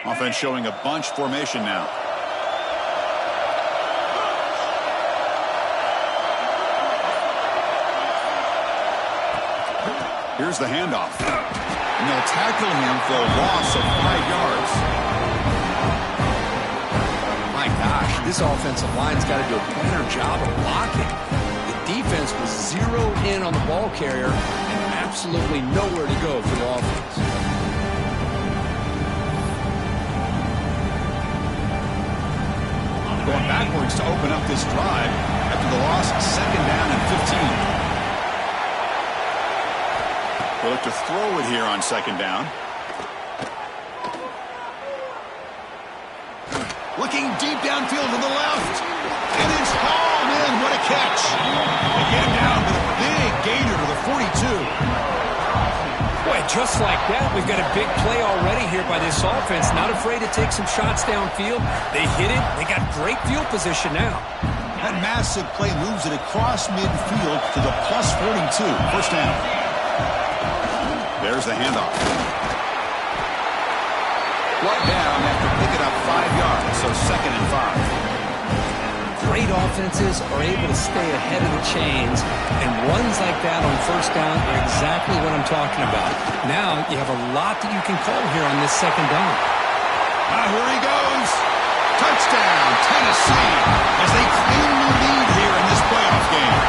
Offense showing a bunch formation now. Here's the handoff. And they'll tackle him for a loss of 5 yards. My gosh, this offensive line's got to do a better job of blocking. The defense was zeroed in on the ball carrier and absolutely nowhere to go for the offense. Going backwards to open up this drive after the loss, 2nd down and 15. They'll look to throw it here on 2nd down. Looking deep downfield to the left. And it's hauled in. What a catch. They get him down with a big gainer to the 42. Boy, just like that, we've got a big play already here by this offense. Not afraid to take some shots downfield. They hit it. They got great field position now. That massive play moves it across midfield to the plus 42. First down. There's the handoff. Brought down after picking up 5 yards, so 2nd and 5. Great offenses are able to stay ahead of the chains, and runs like that on 1st down are exactly what I'm talking about. Now you have a lot that you can call here on this 2nd down. Here he goes. Touchdown, Tennessee, as they claim the lead here in this playoff game.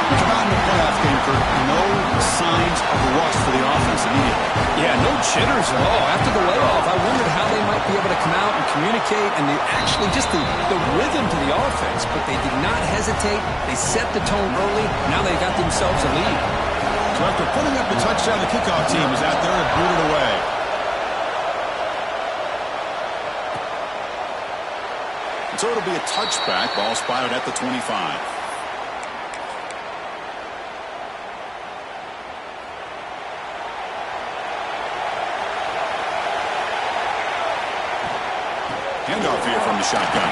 Come out in the playoff game for no signs of rust for the offense immediately. Yeah, no jitters at all. After the layoff, I wondered how they might be able to come out and communicate and actually just the rhythm to the offense. But they did not hesitate. They set the tone early. Now they got themselves a lead. So after putting up the touchdown, the kickoff team is out there and booted away. And so it'll be a touchback. Ball spotted at the 25. Handoff here from the shotgun.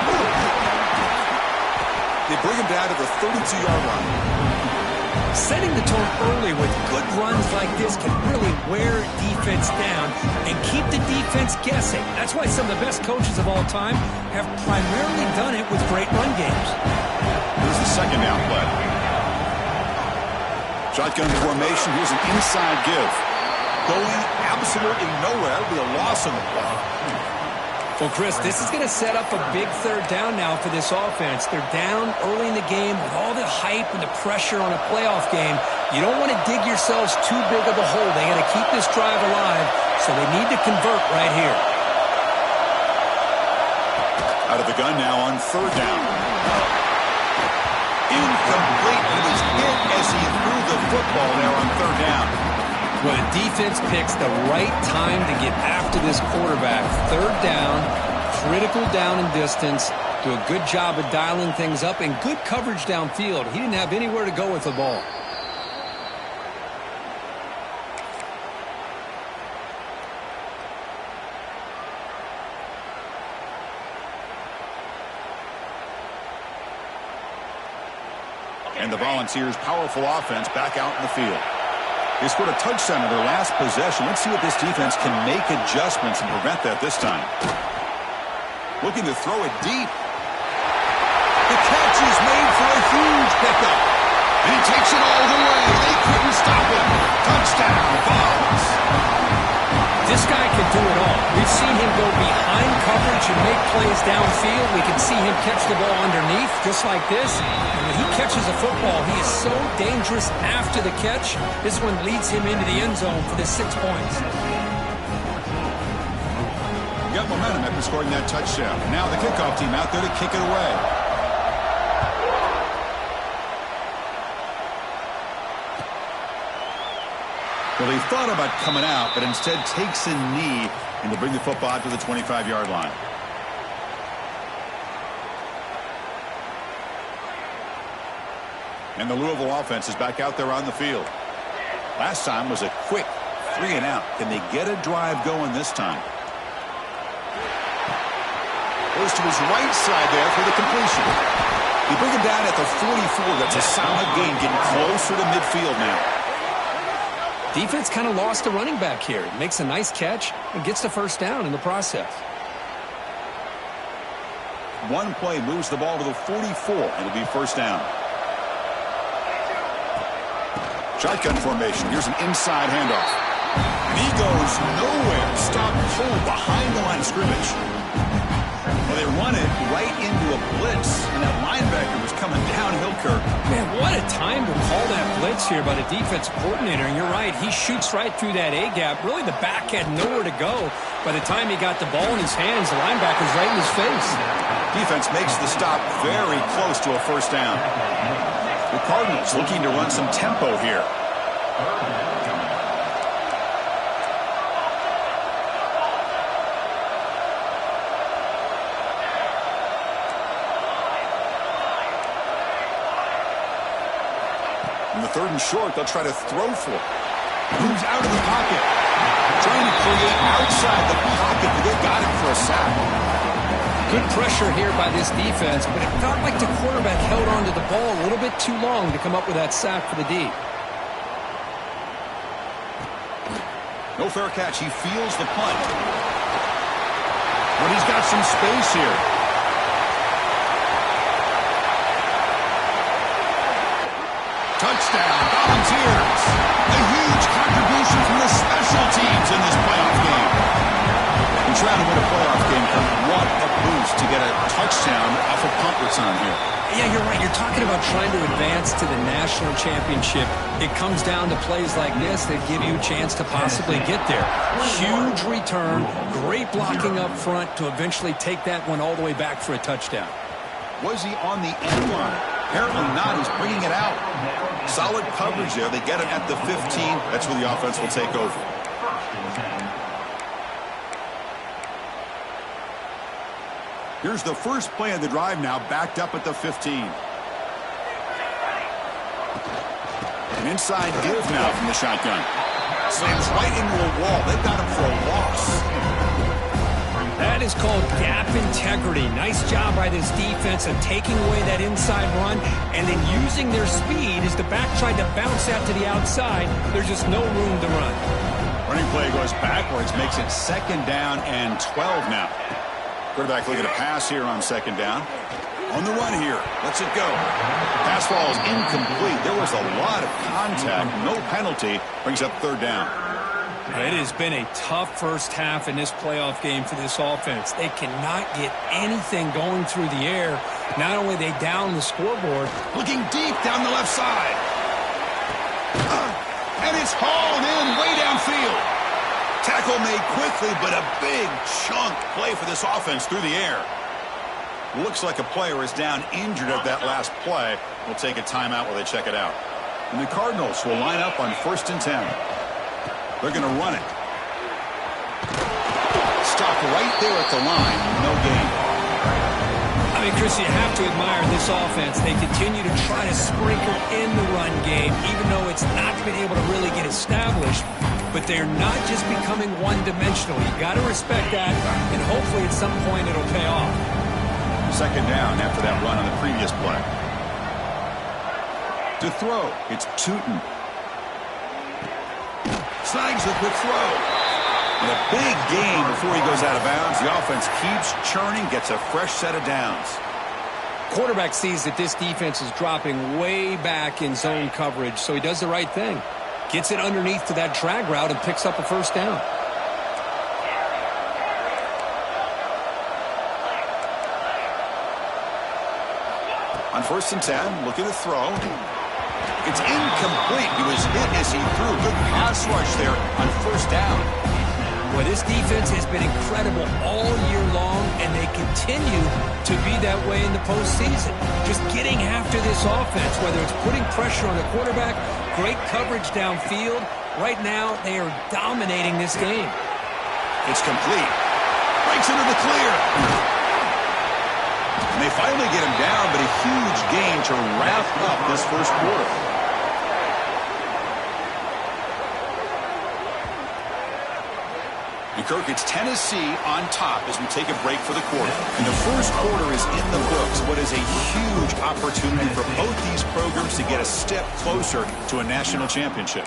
They bring him down to the 32-yard line. Setting the tone early with good runs like this can really wear defense down and keep the defense guessing. That's why some of the best coaches of all time have primarily done it with great run games. Here's the 2nd down play. Shotgun formation. Here's an inside give. Going absolutely nowhere. That'll be a loss on the play. Well, Chris, this is going to set up a big 3rd down now for this offense. They're down early in the game with all the hype and the pressure on a playoff game. You don't want to dig yourselves too big of a hole. They got to keep this drive alive, so they need to convert right here. Out of the gun now on 3rd down. Incomplete. He was hit as he threw the football there on 3rd down. Well, the defense picks the right time to get after this quarterback. 3rd down, critical down and distance. Do a good job of dialing things up and good coverage downfield. He didn't have anywhere to go with the ball. And the Volunteers' powerful offense back out in the field. They scored a touchdown in their last possession. Let's see what this defense can make adjustments and prevent that this time. Looking to throw it deep. The catch is made for a huge pickup. And he takes it all the way. They couldn't stop him. Touchdown, Vols. This guy can do it all. We've seen him go behind coverage and make plays downfield. We can see him catch the ball underneath, just like this. And when he catches a football, he is so dangerous after the catch. This one leads him into the end zone for the 6 points. Got momentum after scoring that touchdown. Now the kickoff team out there to kick it away. Well, he thought about coming out, but instead takes a knee and to bring the football out to the 25-yard line. And the Louisville offense is back out there on the field. Last time was a quick 3 and out. Can they get a drive going this time? Goes to his right side there for the completion. He brings him down at the 44. That's a solid gain, getting closer to midfield now. Defense kind of lost a running back here. Makes a nice catch and gets the first down in the process. One play moves the ball to the 44, and it'll be first down. Shotgun formation. Here's an inside handoff. And he goes nowhere. Stop pull behind the line of scrimmage. Well, they run it right into a blitz, and that linebacker was coming downhill, Kirk. Man, what a time to call that blitz here by the defense coordinator. And you're right, he shoots right through that A-gap. Really, the back had nowhere to go. By the time he got the ball in his hands, the linebacker's right in his face. Defense makes the stop very close to a first down. The Cardinals looking to run some tempo here. In the 3rd and short, they'll try to throw for it. Moves out of the pocket. Trying to create outside the pocket, but they got him for a sack. Good pressure here by this defense, but it felt like the quarterback held on to the ball a little bit too long to come up with that sack for the D. No fair catch. He feels the punt. But he's got some space here. Touchdown, Volunteers. A huge contribution from the special teams in this playoff game. And trying to win a playoff game, what a boost to get a touchdown off a punt return here. Yeah, you're right. You're talking about trying to advance to the national championship. It comes down to plays like this that give you a chance to possibly get there. Huge return, great blocking up front to eventually take that one all the way back for a touchdown. Was he on the end line? Apparently not. He's bringing it out. Solid coverage there. They get it at the 15. That's where the offense will take over. Here's the first play of the drive now, backed up at the 15. An inside give now from the shotgun. Slams right into a wall. They've got him for a loss. That is called gap integrity. Nice job by this defense of taking away that inside run and then using their speed as the back tried to bounce out to the outside. There's just no room to run. Running play goes backwards, makes it 2nd down and 12 now. Quarterback looking to pass here on 2nd down. On the run here. Lets it go. Pass falls incomplete. There was a lot of contact. No penalty. Brings up 3rd down. It has been a tough first half in this playoff game for this offense. They cannot get anything going through the air. Not only are they down the scoreboard. Looking deep down the left side. And it's hauled in way downfield. Tackle made quickly, but a big chunk play for this offense through the air. Looks like a player is down injured at that last play. We'll take a timeout while they check it out. And the Cardinals will line up on 1st and 10. They're going to run it. Stop right there at the line. No gain. I mean, Chris, you have to admire this offense. They continue to try to sprinkle in the run game, even though it's not been able to really get established. But they're not just becoming one-dimensional. You got to respect that, and hopefully at some point it'll pay off. 2nd down after that run on the previous play. To throw, it's Tootin. Snags the quick throw. And a big gain before he goes out of bounds. The offense keeps churning, gets a fresh set of downs. Quarterback sees that this defense is dropping way back in zone coverage, so he does the right thing. Gets it underneath to that drag route and picks up a first down. On 1st and 10, looking to throw. It's incomplete. He was hit as he threw. Good pass rush there on 1st down. Well, this defense has been incredible all year long, and they continue to be that way in the postseason. Just getting after this offense, whether it's putting pressure on the quarterback, great coverage downfield. Right now, they are dominating this game. It's complete. Breaks into the clear. And they finally get him down, but a huge gain to wrap up this first quarter. And Kirk, it's Tennessee on top as we take a break for the quarter. And the first quarter is in the books. What is a huge opportunity for both these programs to get a step closer to a national championship.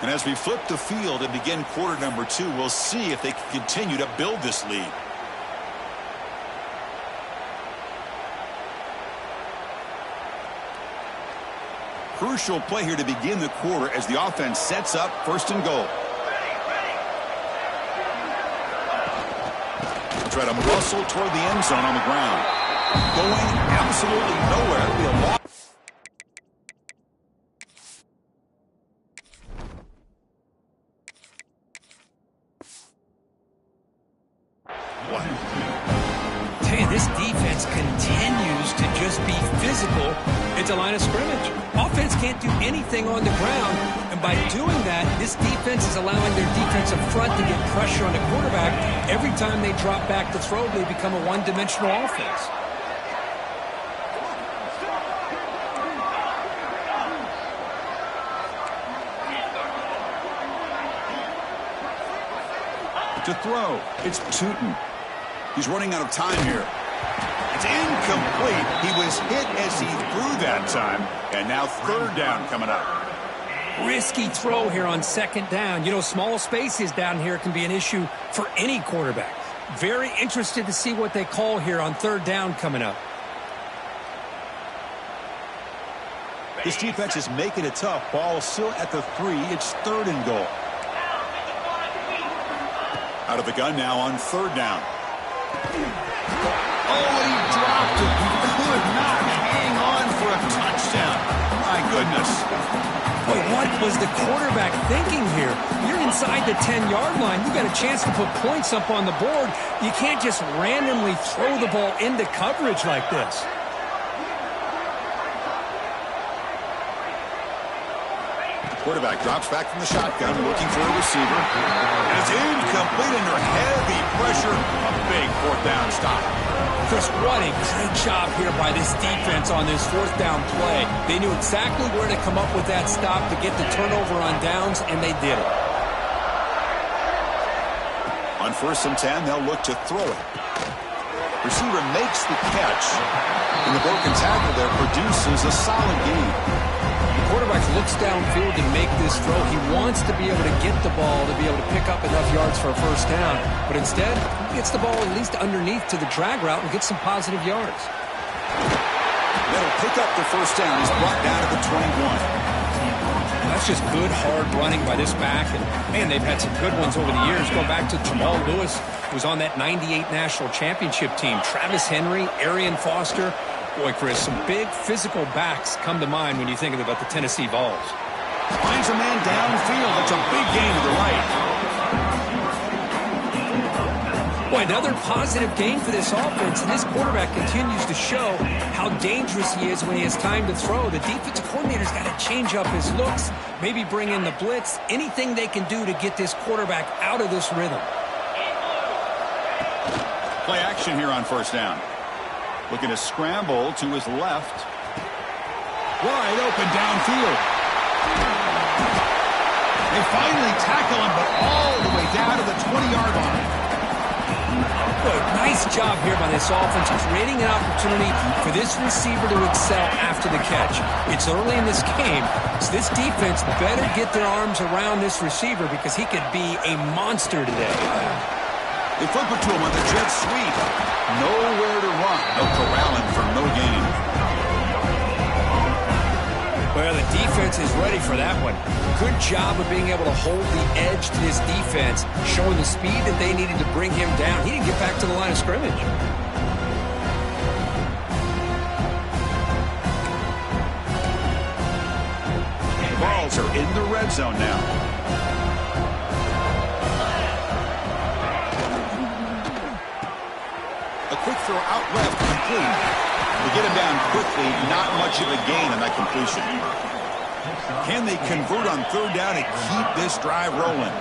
And as we flip the field and begin quarter number 2, we'll see if they can continue to build this lead. Crucial play here to begin the quarter as the offense sets up 1st and goal. Try to muscle toward the end zone on the ground. Going absolutely nowhere. It'll be a loss. This defense continues to just be physical at the line of scrimmage. Offense can't do anything on the ground, and by doing that, this defense is allowing their defensive front to get pressure on the quarterback. Every time they drop back to throw, they become a one-dimensional offense. To throw, it's Tootin. He's running out of time here. It's incomplete. He was hit as he threw that time. And now 3rd down coming up. Risky throw here on 2nd down. You know, small spaces down here can be an issue for any quarterback. Very interested to see what they call here on 3rd down coming up. This defense is making it tough. Ball still at the 3. It's 3rd and goal. Out of the gun now on 3rd down. Oh, he dropped it. He could not hang on for a touchdown. My goodness. Boy, what was the quarterback thinking here? You're inside the 10-yard line. You got a chance to put points up on the board. You can't just randomly throw the ball into coverage like this. Quarterback drops back from the shotgun, looking for a receiver. And it's incomplete under heavy pressure. A big 4th down stop. Chris, what a great job here by this defense on this 4th down play. They knew exactly where to come up with that stop to get the turnover on downs, and they did it. On 1st and 10, they'll look to throw it. Receiver makes the catch, and the broken tackle there produces a solid gain. Quarterback looks downfield to make this throw. He wants to be able to get the ball to be able to pick up enough yards for a 1st down. But instead, he gets the ball at least underneath to the drag route and gets some positive yards. That'll pick up the 1st down. He's brought down to the 21. That's just good, hard running by this back. And, man, they've had some good ones over the years. Go back to Jamal Lewis, who was on that 98 national championship team. Travis Henry, Arian Foster. Boy, Chris, some big physical backs come to mind when you think about the Tennessee Vols. Finds a man downfield. That's a big gain to the right. Boy, another positive gain for this offense, and this quarterback continues to show how dangerous he is when he has time to throw. The defensive coordinator's got to change up his looks, maybe bring in the blitz, anything they can do to get this quarterback out of this rhythm. Play action here on 1st down. Looking to scramble to his left. Wide open downfield. They finally tackle him, but all the way down to the 20-yard line. Good, nice job here by this offense, creating an opportunity for this receiver to excel after the catch. It's early in this game, so this defense better get their arms around this receiver because he could be a monster today. They flip it to him on the jet sweep. Nowhere to run. No corralling for no gain. Well, the defense is ready for that one. Good job of being able to hold the edge to this defense, showing the speed that they needed to bring him down. He didn't get back to the line of scrimmage. Balls are in the red zone now. A quick throw out left, complete. To get him down quickly, not much of a gain on that completion. Can they convert on 3rd down and keep this drive rolling?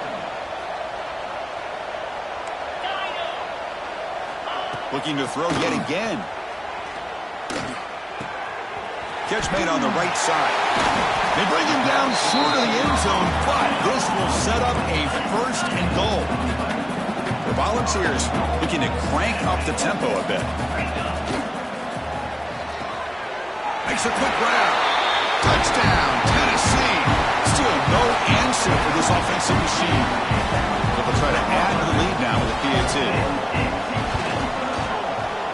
Looking to throw yet again. Catch made on the right side. They bring him down short of the end zone, but this will set up a 1st and goal. The Volunteers looking to crank up the tempo a bit. Makes a quick grab. Touchdown, Tennessee. Still No answer for this offensive machine. But they'll try to add to the lead now with a PAT.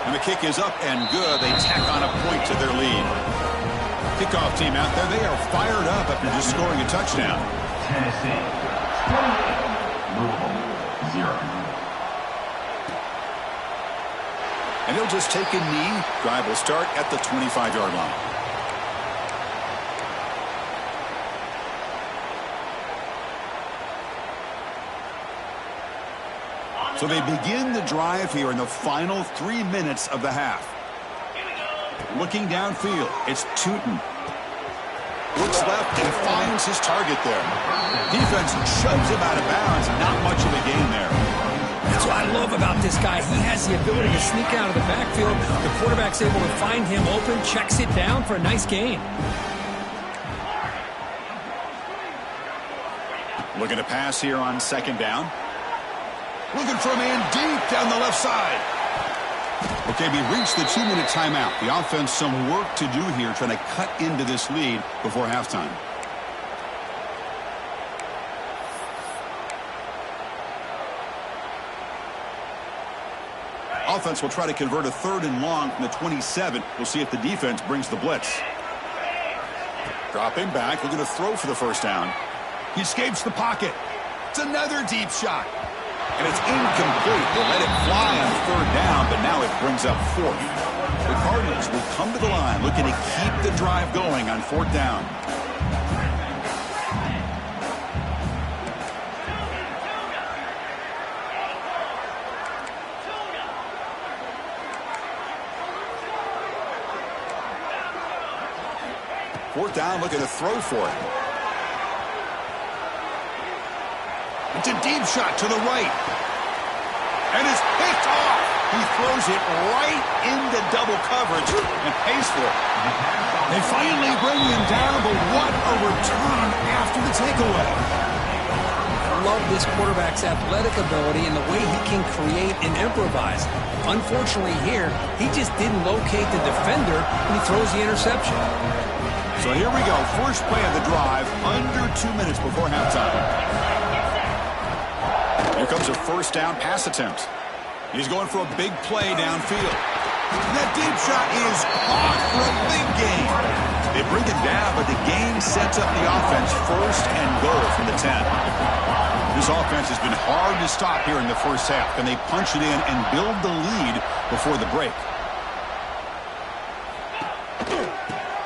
And the kick is up and good. They tack on a point to their lead. Kickoff team out there, they are fired up after just scoring a touchdown. Tennessee, 28, Louisville, 0. And they'll just take a knee. Drive will start at the 25-yard line. So they begin the drive here in the final 3 minutes of the half. Looking downfield, it's Tootin. Looks left and finds his target there. Defense shoves him out of bounds. Not much of a gain there. That's what I love about this guy. He has the ability to sneak out of the backfield. The quarterback's able to find him open, checks it down for a nice gain. Looking to pass here on second down. Looking for a man deep down the left side. Okay, we reached the 2-minute timeout. The offense some work to do here, trying to cut into this lead before halftime. Offense will try to convert a 3rd and long from the 27. We'll see if the defense brings the blitz. Dropping back, looking to throw for the first down. He escapes the pocket. It's another deep shot. And it's incomplete. They let it fly on 3rd down, but now it brings up 4th. The Cardinals will come to the line looking to keep the drive going on 4th down. Fourth down, looking to throw for it. It's a deep shot to the right. And it's picked off. He throws it right into double coverage and pays for it. They finally bring him down, but what a return after the takeaway. I love this quarterback's athletic ability and the way he can create and improvise. Unfortunately here, he just didn't locate the defender and he throws the interception. So here we go. First play of the drive, under 2 minutes before halftime. Here comes a first down pass attempt. He's going for a big play downfield. That deep shot is caught for a big gain. They bring it down, but the gain sets up the offense first and goal from the 10. This offense has been hard to stop here in the first half. Can they punch it in and build the lead before the break?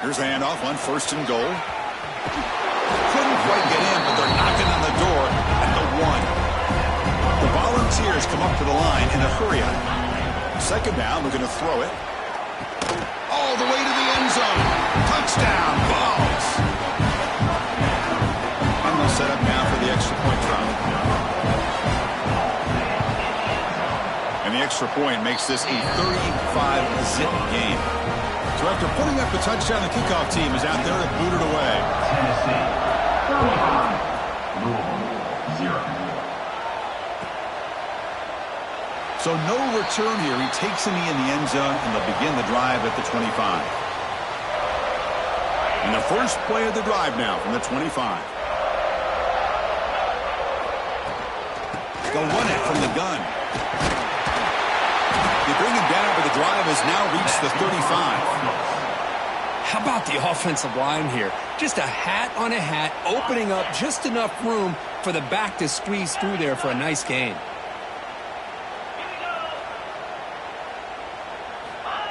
Here's the handoff on 1st and goal. Couldn't quite get in, but they're knocking on the door at the 1. The Volunteers come up to the line in a hurry-up. Second down, we're going to throw it. All the way to the end zone. Touchdown, Vols. And they'll set up now for the extra point try. And the extra point makes this a 35-zip game. So after putting up the touchdown, the kickoff team is out there to boot it away. Tennessee, 35, Louisville, 0. So no return here. He takes a knee in the end zone, and they'll begin the drive at the 25. And the first play of the drive now from the 25. They'll run it from the gun. They bring him down, but the drive has now reached the 35. How about the offensive line here? Just a hat on a hat, opening up just enough room for the back to squeeze through there for a nice gain.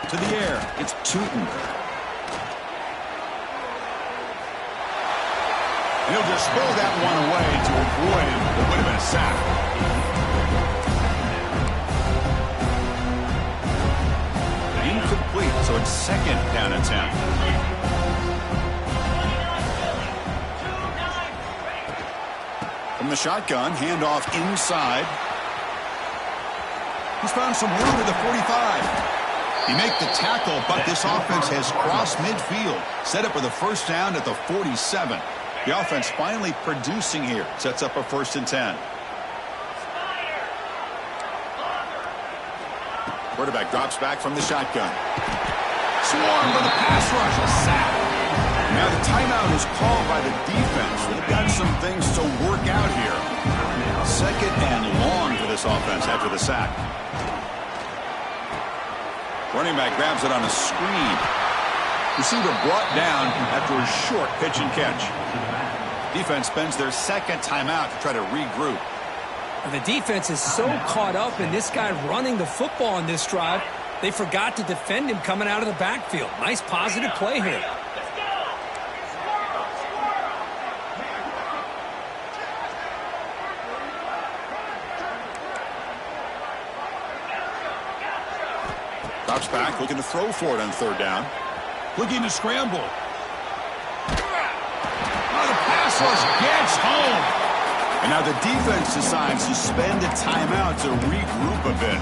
To the air, it's Tootin. He'll just throw that one away to avoid what would have been a sack. Incomplete, so it's 2nd down and 10. From the shotgun, handoff inside. He's found some room at the 45. He makes the tackle, but this offense has crossed midfield. Set up with a first down at the 47. The offense finally producing here. Sets up a 1st and 10. Quarterback drops back from the shotgun. Swarmed by the pass rush. A sack. Now the timeout is called by the defense. They've got some things to work out here. Second and long for this offense after the sack. Running back grabs it on a screen. Receiver brought down after a short pitch and catch. Defense spends their second timeout to try to regroup. The defense is so caught up in this guy running the football on this drive, they forgot to defend him coming out of the backfield. Nice positive play here. Drops back, looking to throw for it on third down. Looking to scramble. Oh, the pass rush gets home. And now the defense decides to spend a timeout to regroup a bit.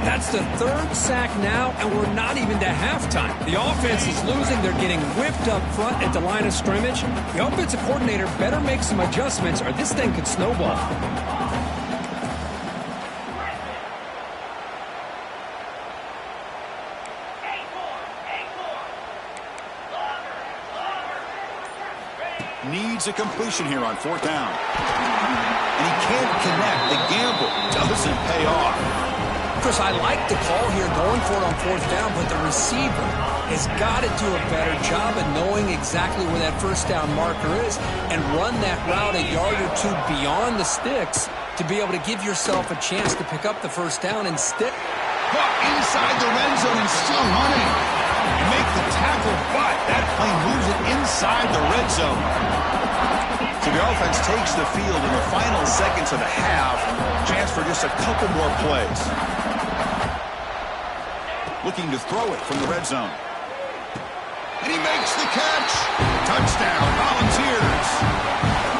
That's the third sack now, and we're not even to halftime. The offense is losing. They're getting whipped up front at the line of scrimmage. The offensive coordinator better make some adjustments or this thing could snowball. Needs a completion here on fourth down. And he can't connect. The gamble doesn't pay off. Chris, I like the call here going for it on fourth down, but the receiver has got to do a better job of knowing exactly where that first down marker is and run that route a yard or two beyond the sticks to be able to give yourself a chance to pick up the first down and stick. Caught inside the red zone and still running. And make the tackle, but that play moves it inside the red zone. So the offense takes the field in the final seconds of the half. Chance for just a couple more plays. Looking to throw it from the red zone. And he makes the catch. Touchdown, Volunteers.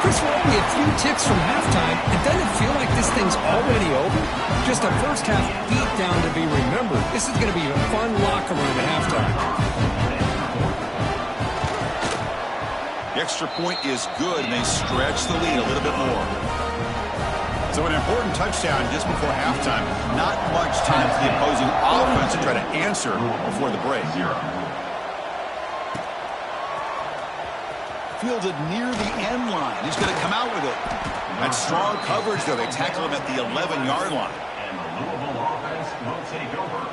Chris, we're only a few ticks from halftime. It doesn't feel like this thing's already over. Just a first half beat down to be remembered. This is going to be a fun locker room at halftime. The extra point is good, and they stretch the lead a little bit more. So an important touchdown just before halftime. Not much time for the opposing offense to try to answer before the break. Fielded near the end line. He's going to come out with it. That's strong coverage, though. They tackle him at the 11-yard line. And the Louisville offense will take over.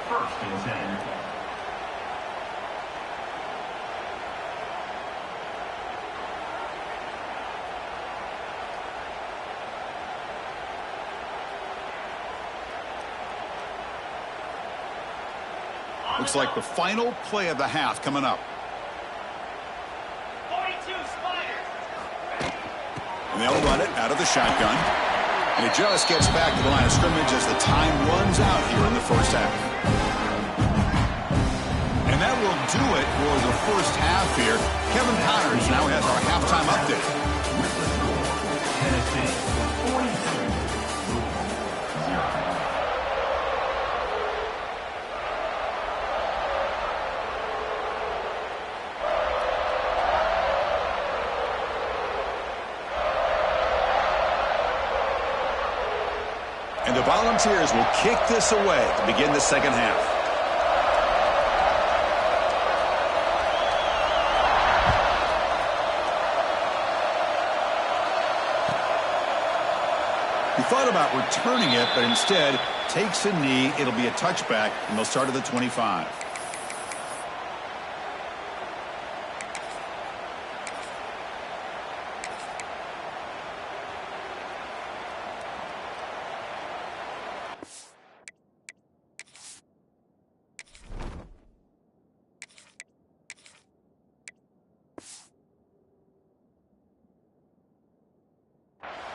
First and 10. Looks like the final play of the half coming up. And they'll run it out of the shotgun. And it just gets back to the line of scrimmage as the time runs out here in the first half. And that will do it for the first half here. Kevin Connors now has our halftime update. Tennessee 42, 0. And the Volunteers will kick this away to begin the second half. He thought about returning it, but instead takes a knee. It'll be a touchback, and they'll start at the 25.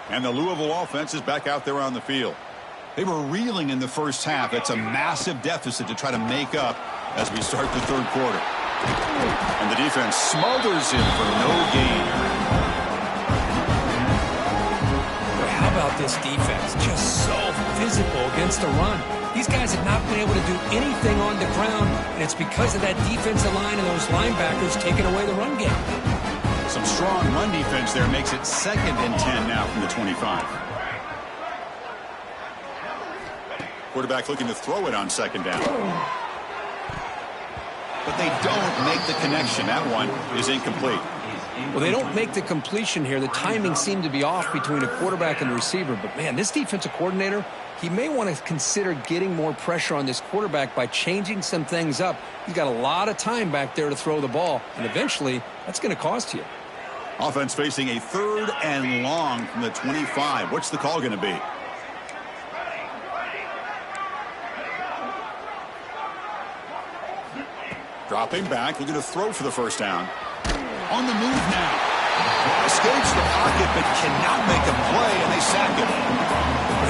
And the Louisville offense is back out there on the field. They were reeling in the first half. It's a massive deficit to try to make up as we start the third quarter. And the defense smothers him for no gain. But how about this defense? Just so physical against the run. These guys have not been able to do anything on the ground, and it's because of that defensive line and those linebackers taking away the run game. Some strong run defense there makes it second and 10 now from the 25. Quarterback looking to throw it on second down. but they don't make the connection. That one is incomplete. Well, they don't make the completion here. The timing seemed to be off between a quarterback and the receiver. But, man, this defensive coordinator, he may want to consider getting more pressure on this quarterback by changing some things up. He's got a lot of time back there to throw the ball, and eventually that's going to cost you. Offense facing a 3rd and long from the 25. What's the call going to be? Dropping back, looking to throw for the first down. On the move now. Escapes the pocket, but cannot make a play, and they sack him.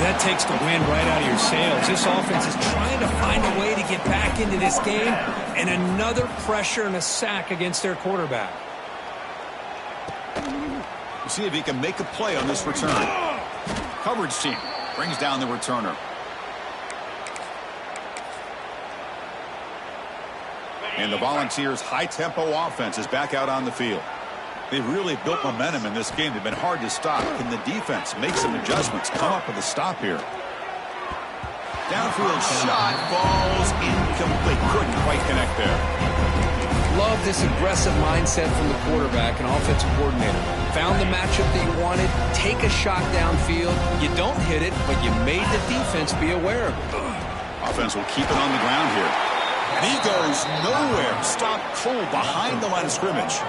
That takes the wind right out of your sails. This offense is trying to find a way to get back into this game, and another pressure and a sack against their quarterback. We'll see if he can make a play on this return. Coverage team brings down the returner. And the Volunteers' high-tempo offense is back out on the field. They've really built momentum in this game. They've been hard to stop. Can the defense make some adjustments? Come up with a stop here. Downfield shot falls incomplete. Couldn't quite connect there. Love this aggressive mindset from the quarterback and offensive coordinator. Found the matchup that you wanted. Take a shot downfield. You don't hit it, but you made the defense be aware of it. Offense will keep it on the ground here. And he goes nowhere. Stopped cold behind the line of scrimmage.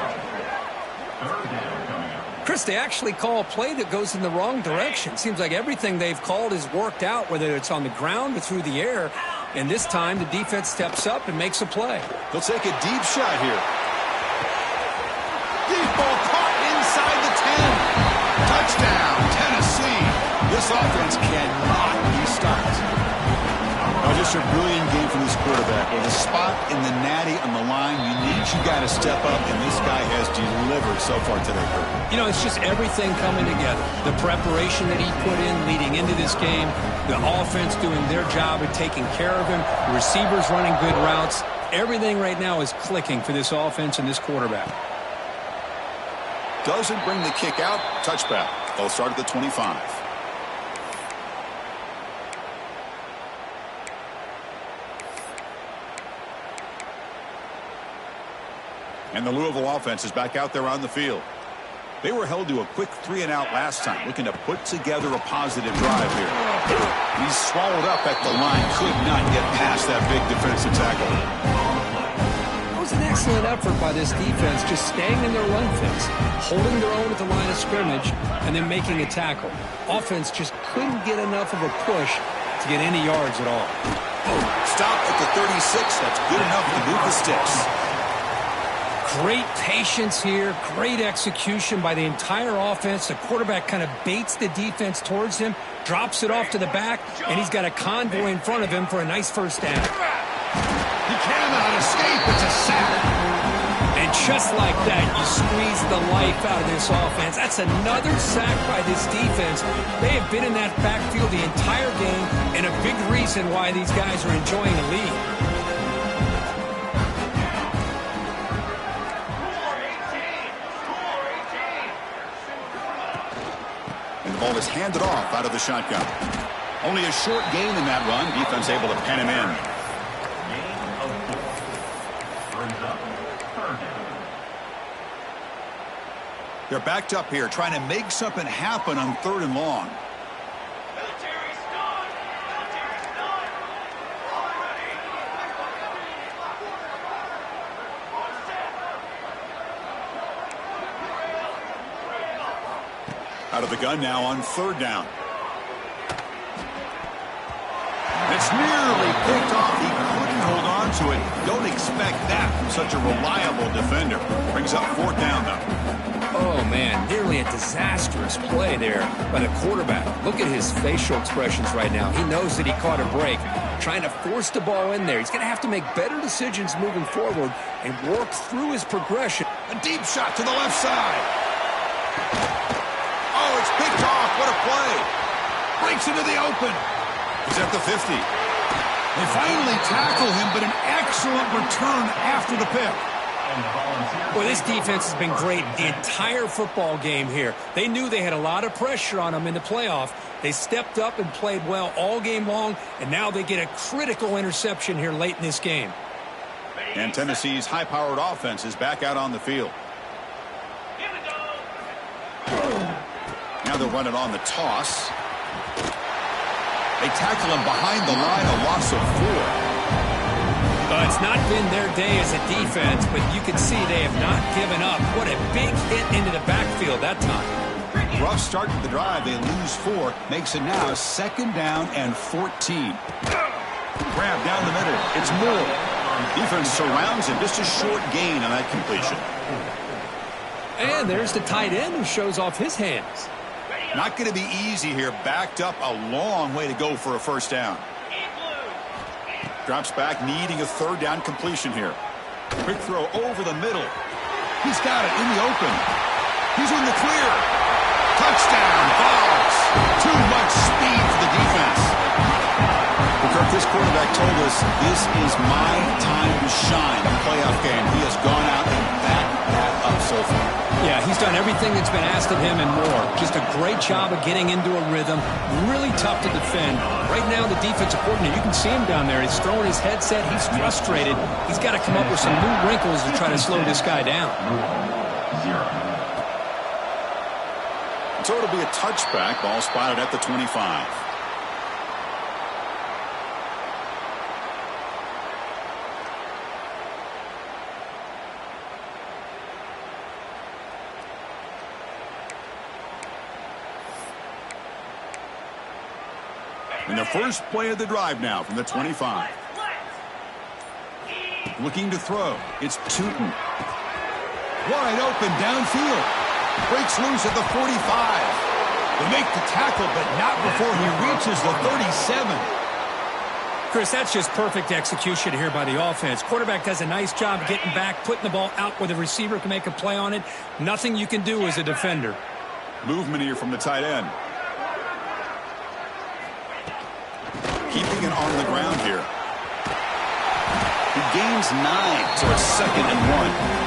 Chris, they actually call a play that goes in the wrong direction. Seems like everything they've called has worked out, whether it's on the ground or through the air. And this time, the defense steps up and makes a play. They'll take a deep shot here. Deep ball caught inside the 10. Touchdown, Tennessee. This offense cannot be stopped. Oh, just a brilliant game from this quarterback. With a spot in the natty on the line, you got to step up, and this guy has delivered so far today, Kurt. You know, it's just everything coming together. The preparation that he put in leading into this game, the offense doing their job at taking care of him, the receivers running good routes. Everything right now is clicking for this offense and this quarterback. Doesn't bring the kick out. Touchback. They'll start at the 25. And the Louisville offense is back out there on the field. They were held to a quick 3-and-out last time, looking to put together a positive drive here. He's swallowed up at the line, could not get past that big defensive tackle. It was an excellent effort by this defense, just staying in their run fence, holding their own at the line of scrimmage, and then making a tackle. Offense just couldn't get enough of a push to get any yards at all. Stop at the 36. That's good enough to move the sticks. Great patience here, great execution by the entire offense. The quarterback kind of baits the defense towards him, drops it off to the back, and he's got a convoy in front of him for a nice first down. He cannot escape. It's a sack. And just like that, you squeeze the life out of this offense. That's another sack by this defense. They have been in that backfield the entire game, and a big reason why these guys are enjoying a lead. Ball is handed off out of the shotgun. Only a short gain in that run. Defense able to pen him in. They're backed up here, trying to make something happen on 3rd and long. Out of the gun now on 3rd down. It's nearly picked off. He couldn't hold on to it. Don't expect that from such a reliable defender. Brings up 4th down, though. Oh, man, nearly a disastrous play there by the quarterback. Look at his facial expressions right now. He knows that he caught a break, trying to force the ball in there. He's going to have to make better decisions moving forward and work through his progression. A deep shot to the left side. Oh, it's picked off. What a play. Breaks into the open. He's at the 50. They finally tackle him, but an excellent return after the pick. Well, this defense has been great the entire football game here. They knew they had a lot of pressure on them in the playoff. They stepped up and played well all game long, and now they get a critical interception here late in this game. And Tennessee's high-powered offense is back out on the field. Now they're running on the toss. They tackle him behind the line, a loss of 4. It's not been their day as a defense, but you can see they have not given up. What a big hit into the backfield that time. Rough start to the drive. They lose 4. Makes it now 2nd down and 14. Grab down the middle. It's Moore. Defense surrounds him. Just a short gain on that completion. And there's the tight end who shows off his hands. Not going to be easy here. Backed up a long way to go for a first down. Drops back, needing a 3rd down completion here. Quick throw over the middle. He's got it in the open. He's in the clear. Touchdown, Vols. Too much speed for the defense. Kirk, this quarterback told us this is my time to shine in the playoff game. He has gone out and backed that up so far. Yeah, he's done everything that's been asked of him and more. Just a great job of getting into a rhythm. Really tough to defend. Right now, the defensive coordinator, you can see him down there. He's throwing his headset. He's frustrated. He's got to come up with some new wrinkles to try to slow this guy down. So it'll be a touchback. Ball spotted at the 25. In the first play of the drive now from the 25. Looking to throw. It's Tootin. Wide open downfield. Breaks loose at the 45. They make the tackle, but not before he reaches the 37. Chris, that's just perfect execution here by the offense. Quarterback does a nice job getting back, putting the ball out where the receiver can make a play on it. Nothing you can do as a defender. Movement here from the tight end. Keeping it on the ground here. He gains 9, so it's 2nd and 1.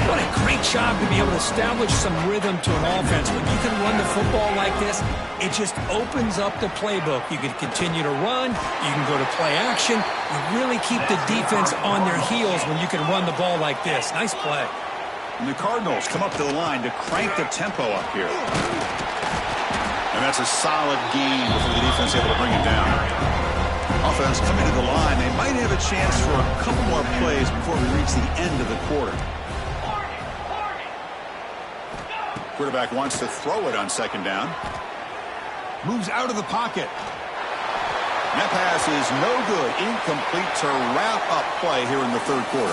What a great job to be able to establish some rhythm to an offense. When you can run the football like this, it just opens up the playbook. You can continue to run. You can go to play action. You really keep the defense on their heels when you can run the ball like this. Nice play. And the Cardinals come up to the line to crank the tempo up here. And that's a solid gain before the defense able to bring it down. Offense coming to the line. They might have a chance for a couple more plays before we reach the end of the quarter. Quarterback wants to throw it on 2nd down. Moves out of the pocket. That pass is no good. Incomplete to wrap up play here in the 3rd quarter.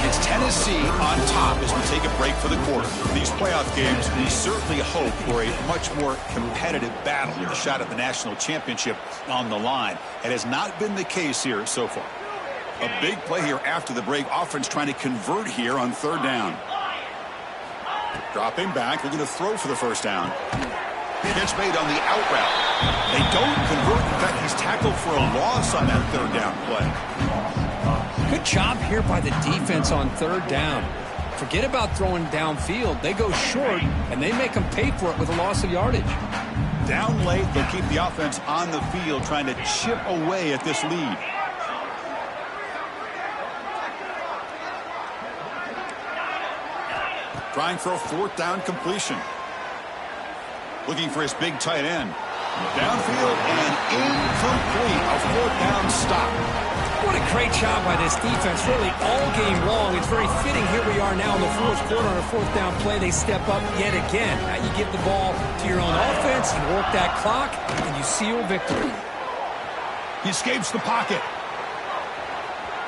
It's Tennessee on top as we take a break for the quarter. These playoff games, we certainly hope for a much more competitive battle with a shot at the national championship on the line. It has not been the case here so far. A big play here after the break. Offense trying to convert here on 3rd down. Dropping back, looking to throw for the first down. Pitch made on the out route. They don't convert. In fact, he's tackled for a loss on that 3rd down play. Good job here by the defense on 3rd down. Forget about throwing downfield. They go short, and they make them pay for it with a loss of yardage. Down late, they'll keep the offense on the field trying to chip away at this lead. Trying for a 4th down completion. Looking for his big tight end. Downfield and incomplete. A 4th down stop. What a great job by this defense, really all game long. It's very fitting. Here we are now in the 4th quarter on a 4th down play. They step up yet again. Now you give the ball to your own offense, you work that clock, and you seal victory. He escapes the pocket.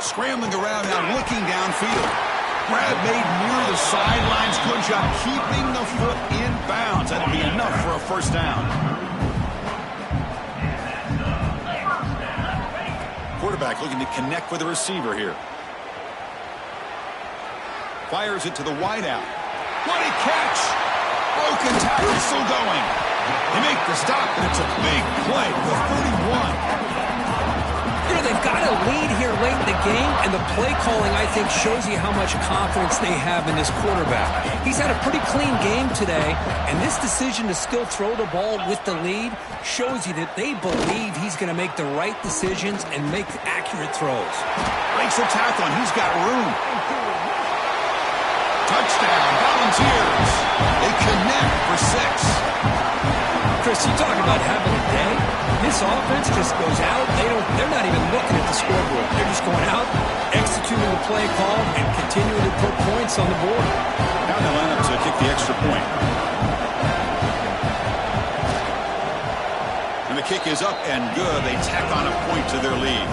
Scrambling around now, looking downfield. Grab made near the sidelines. Good job keeping the foot in bounds. That'll be enough for a first down. Quarterback looking to connect with the receiver here. Fires it to the wideout. What a catch! Broken tackle, still going. They make the stop, and it's a big play. The 41. You know, they've got a lead here late in the game, and And the play calling, I think, shows you how much confidence they have in this quarterback. He's had a pretty clean game today, and this decision to still throw the ball with the lead shows you that they believe he's going to make the right decisions and make accurate throws. Breaks the tackle, and he's got room. Touchdown, Volunteers. They connect for 6. Chris, you talk about having a day. This offense just goes out. They're not even looking at the scoreboard. They're just going out, executing the play call, and continuing to put points on the board. Now they line up to kick the extra point. And the kick is up and good. They tack on a point to their lead.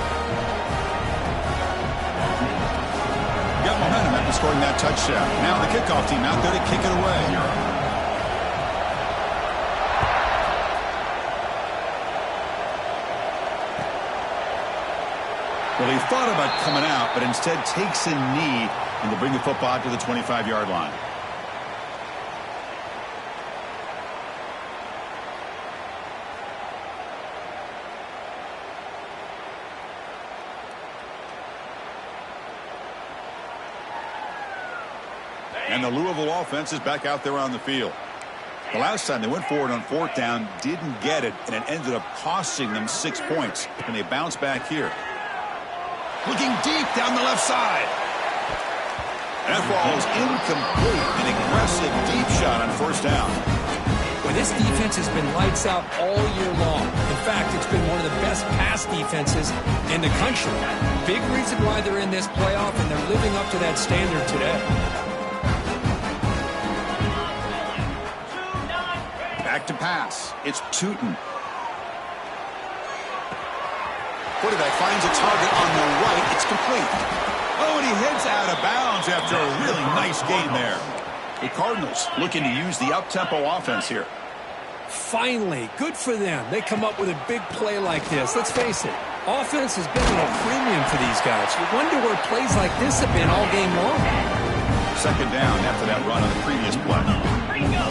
Got momentum after scoring that touchdown. Now the kickoff team out there to kick it away. Well, he thought about coming out, but instead takes a knee and to bring the football to the 25-yard line. And the Louisville offense is back out there on the field. The last time they went forward on 4th down, didn't get it, and it ended up costing them 6 points. And they bounce back here. Looking deep down the left side. That ball is incomplete. An aggressive deep shot on 1st down. Well, this defense has been lights out all year long. In fact, it's been one of the best pass defenses in the country. Big reason why they're in this playoff, and they're living up to that standard today. Back to pass. It's Tootin. Quarterback finds a target on the right. It's complete. Oh, and he heads out of bounds after a really nice game there. The Cardinals looking to use the up-tempo offense here. Finally, good for them. They come up with a big play like this. Let's face it, offense has been at a premium for these guys. You wonder where plays like this have been all game long. 2nd down after that run on the previous play.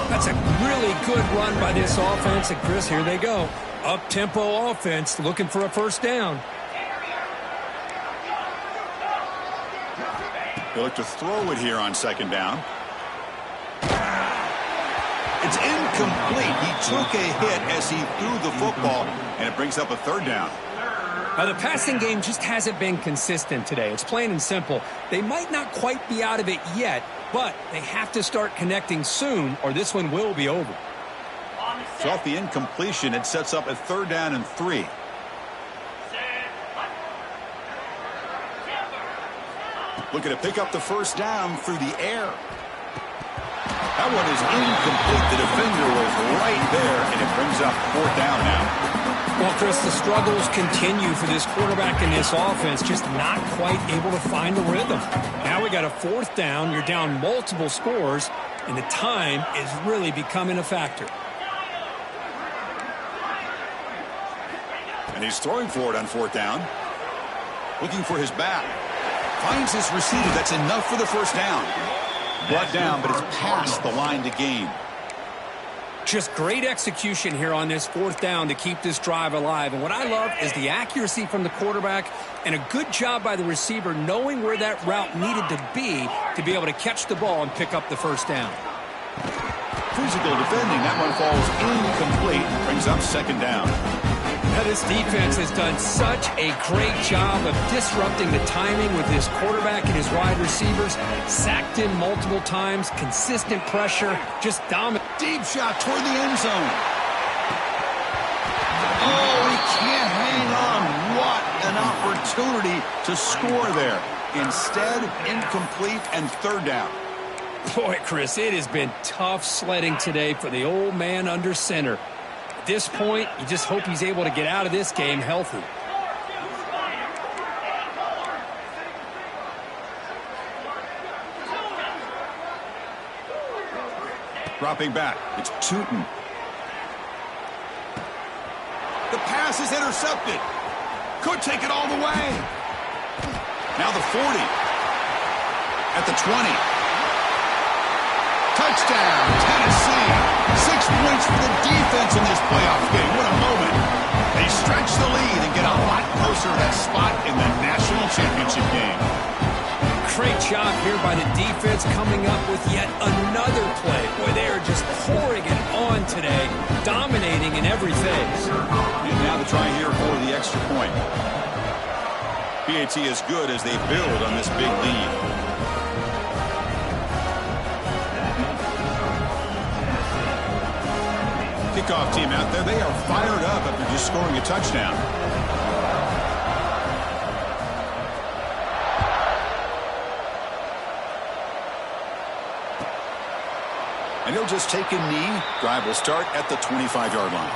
That's a really good run by this offense. And Chris, here they go. Up-tempo offense looking for a 1st down. They look to throw it here on 2nd down. It's incomplete. He took a hit as he threw the football, and it brings up a 3rd down. The passing game just hasn't been consistent today. It's plain and simple. They might not quite be out of it yet, but they have to start connecting soon, or this one will be over. So off the incompletion, it sets up a 3rd down and 3. Looking to pick up the 1st down through the air. That one is incomplete. The defender was right there, and it brings up 4th down now. Well, Chris, the struggles continue for this quarterback in this offense, just not quite able to find the rhythm. Now we got a 4th down. You're down multiple scores, and the time is really becoming a factor. And he's throwing for it on 4th down. Looking for his back. Finds his receiver. That's enough for the 1st down. Brought down, but it's past the line to gain. Just great execution here on this 4th down to keep this drive alive. And what I love is the accuracy from the quarterback and a good job by the receiver knowing where that route needed to be able to catch the ball and pick up the 1st down. Physical defending. That one falls incomplete. Brings up 2nd down. Now this defense has done such a great job of disrupting the timing with his quarterback and his wide receivers. Sacked in multiple times, consistent pressure, just dominant. Deep shot toward the end zone. Oh, he can't hang on. What an opportunity to score there. Instead, incomplete and 3rd down. Boy, Chris, it has been tough sledding today for the old man under center. At this point, you just hope he's able to get out of this game healthy. Dropping back, it's Tootin. The pass is intercepted. Could take it all the way. Now the 40. At the 20. Touchdown, Tennessee. 6 points for the defense in this playoff game. What a moment. They stretch the lead and get a lot closer to that spot in the national championship game. Great job here by the defense coming up with yet another play. Boy, they are just pouring it on today, dominating in every phase. And now the try here for the extra point. PAT is good as they build on this big lead. Kickoff team out there, they are fired up after just scoring a touchdown. And he'll just take a knee. Drive will start at the 25-yard line.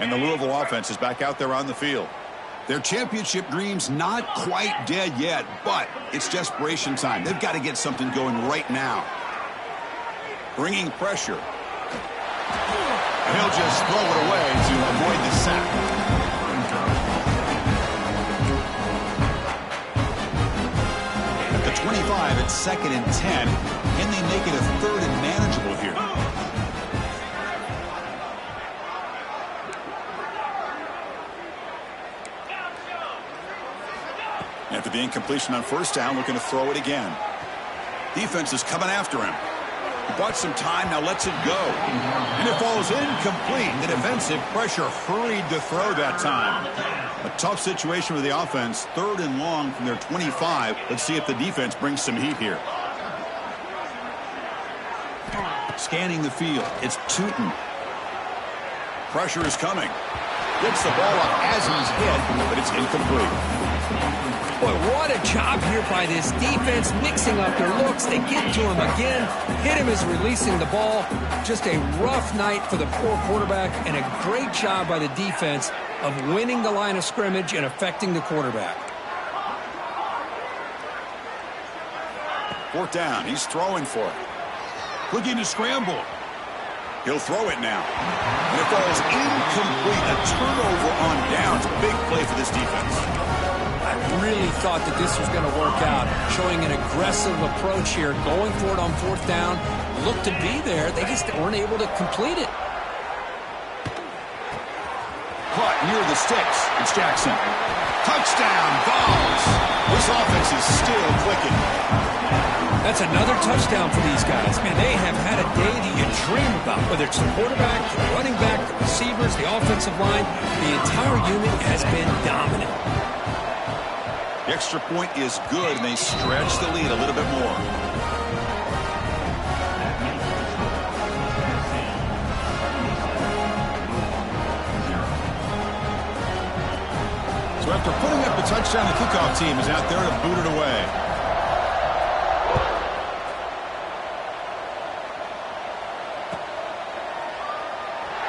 And the Louisville offense is back out there on the field. Their championship dreams not quite dead yet, but it's desperation time. They've got to get something going right now. Bringing pressure. And he'll just throw it away to avoid the sack. At the 25, it's 2nd and 10. Can they make it a 3rd and manageable here? After the incompletion on 1st down, looking to throw it again. Defense is coming after him. He bought some time, now lets it go. And it falls incomplete. The defensive pressure hurried to throw that time. A tough situation for the offense. 3rd and long from their 25. Let's see if the defense brings some heat here. Scanning the field. It's Tootin. Pressure is coming. Gets the ball up as he's hit, but it's incomplete. Boy, what a job here by this defense, mixing up their looks. They get to him again, hit him as releasing the ball. Just a rough night for the poor quarterback, and a great job by the defense of winning the line of scrimmage and affecting the quarterback. 4th down, he's throwing for it. Looking to scramble. He'll throw it now. And it falls incomplete. A turnover on downs. Big play for this defense. I really thought that this was going to work out, showing an aggressive approach here, going for it on 4th down. Looked to be there. They just weren't able to complete it. Caught near the sticks. It's Jackson. Touchdown, Vols. This offense is still clicking. That's another touchdown for these guys. Man, they have had a day that you dream about, whether it's the quarterback, the running back, the receivers, the offensive line. The entire unit has been dominant. The extra point is good, and they stretch the lead a little bit more. So after putting up the touchdown, the kickoff team is out there to boot it away.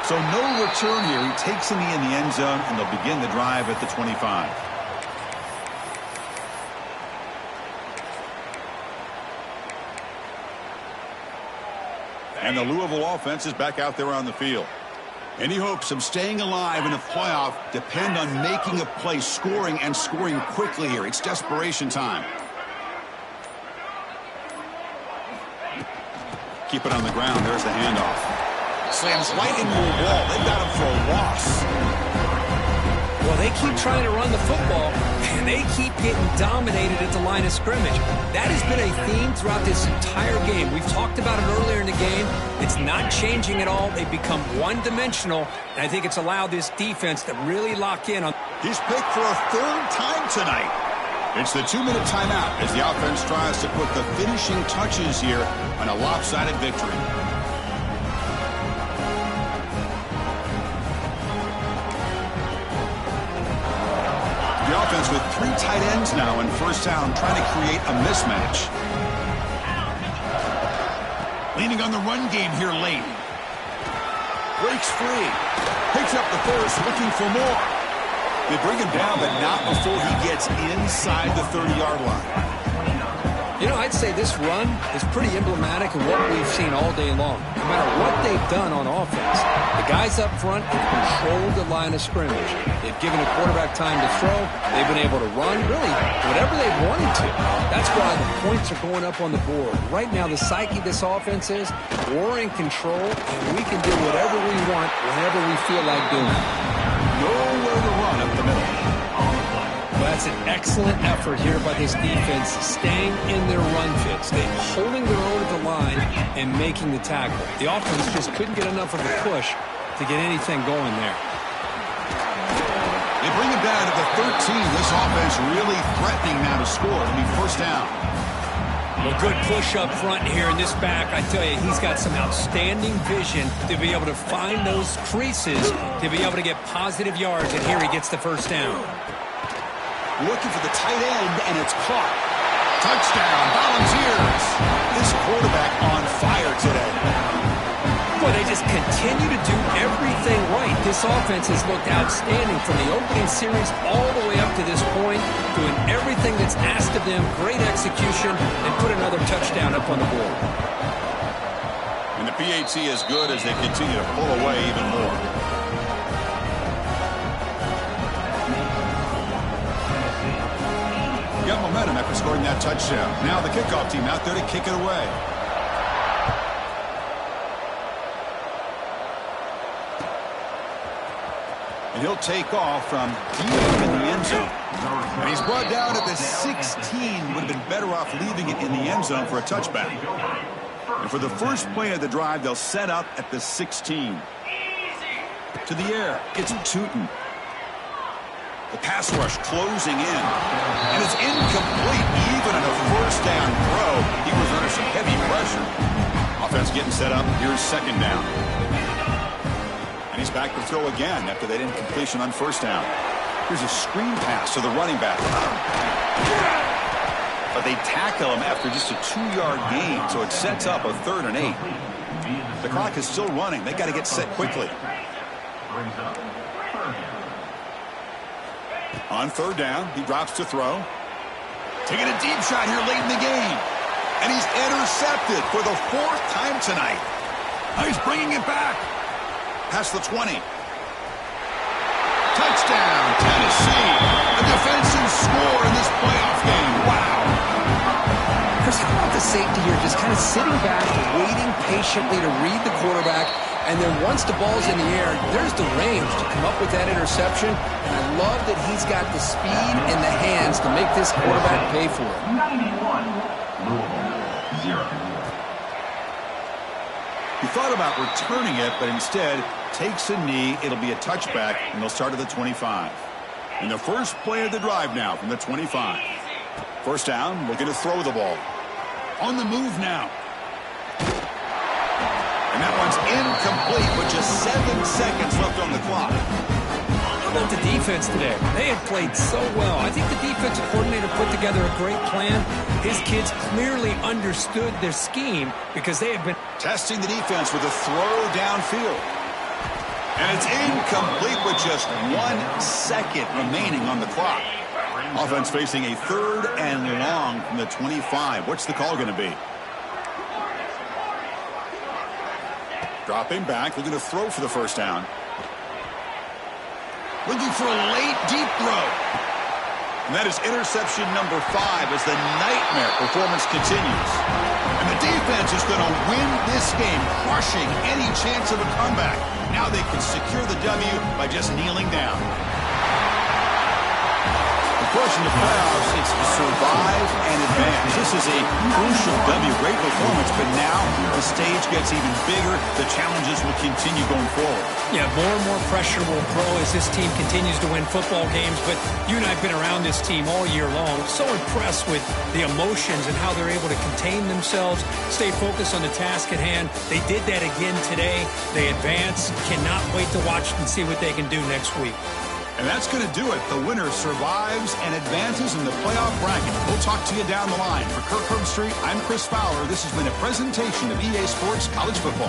So no return here. He takes a knee in the end zone, and they'll begin the drive at the 25. And the Louisville offense is back out there on the field. Any hopes of staying alive in the playoff depend on making a play, scoring, and scoring quickly here. It's desperation time. Keep it on the ground. There's the handoff. Slams right into a wall. They've got him for a loss. Well, they keep trying to run the football, and they keep getting dominated at the line of scrimmage. That has been a theme throughout this entire game. We've talked about it earlier in the game. It's not changing at all. They've become one-dimensional, and I think it's allowed this defense to really lock in on. He's picked for a 3rd time tonight. It's the 2-minute timeout as the offense tries to put the finishing touches here on a lopsided victory. The offense with 3 tight ends now in 1st down, trying to create a mismatch. Leaning on the run game here late. Breaks free. Picks up the first, looking for more. They bring him down, but not before he gets inside the 30-yard line. You know, I'd say this run is pretty emblematic of what we've seen all day long. No matter what they've done on offense, the guys up front have controlled the line of scrimmage. They've given a quarterback time to throw. They've been able to run, really, whatever they wanted to. That's why the points are going up on the board. Right now, the psyche of this offense is we're in control, and we can do whatever we want whenever we feel like doing it. Nowhere to run up the middle. Well, that's an excellent effort here by this defense, staying in their run fits. They're holding their own at the line and making the tackle. The offense just couldn't get enough of a push to get anything going there. They bring it down to the 13. This offense really threatening now to score. It'll be first down. Well, good push up front here in this back. I tell you, he's got some outstanding vision to be able to find those creases, to be able to get positive yards, and here he gets the first down. Looking for the tight end, and it's caught. Touchdown, Volunteers. This quarterback on fire today. Boy, they just continue to do everything right. This offense has looked outstanding from the opening series all the way up to this point, doing everything that's asked of them, great execution, and put another touchdown up on the board. And the PAT is good as they continue to pull away even more. Got momentum after scoring that touchdown. Now the kickoff team out there to kick it away. And he'll take off from deep in the end zone. And he's brought down at the 16. Would have been better off leaving it in the end zone for a touchback. And for the first play of the drive, they'll set up at the 16. To the air, it's Tootin. The pass rush closing in. And it's incomplete. Even on a first down throw, he was under some heavy pressure. Offense getting set up. Here's second down. And he's back to throw again after that incompletion on first down. Here's a screen pass to the running back. But they tackle him after just a 2-yard gain, so it sets up a 3rd and 8. The clock is still running. They got to get set quickly. On 3rd down, he drops to throw. Taking a deep shot here late in the game. And he's intercepted for the 4th time tonight. Now he's bringing it back. Past the 20. Touchdown, Tennessee. A defensive score in this playoff game. Wow. Chris, how about the safety here just kind of sitting back, waiting patiently to read the quarterback, and then once the ball's in the air, there's the range to come up with that interception, and I love that he's got the speed and the hands to make this quarterback pay for it. 91, Louisville, 0. He thought about returning it, but instead takes a knee. It'll be a touchback, and they'll start at the 25. And the first play of the drive now from the 25. First down, looking to throw the ball. On the move now. And that one's incomplete with just 7 seconds left on the clock. How about the defense today? They have played so well. I think the defensive coordinator put together a great plan. His kids clearly understood their scheme because they have been Testing the defense with a throw downfield. And it's incomplete with just 1 second remaining on the clock. Offense facing a 3rd and long from the 25. What's the call going to be? Dropping back, looking to throw for the first down. Looking for a late, deep throw. And that is interception number 5 as the nightmare performance continues. And the defense is going to win this game, crushing any chance of a comeback. Now they can secure the W by just kneeling down. The question to playoffs is to survive and advance. This is a crucial W. Great performance, but now the stage gets even bigger. The challenges will continue going forward. Yeah, more and more pressure will grow as this team continues to win football games. But you and I have been around this team all year long. So impressed with the emotions and how they're able to contain themselves, stay focused on the task at hand. They did that again today. They advance. Cannot wait to watch and see what they can do next week. And that's going to do it. The winner survives and advances in the playoff bracket. We'll talk to you down the line. For Kirk Herbstreit, I'm Chris Fowler. This has been a presentation of EA Sports College Football.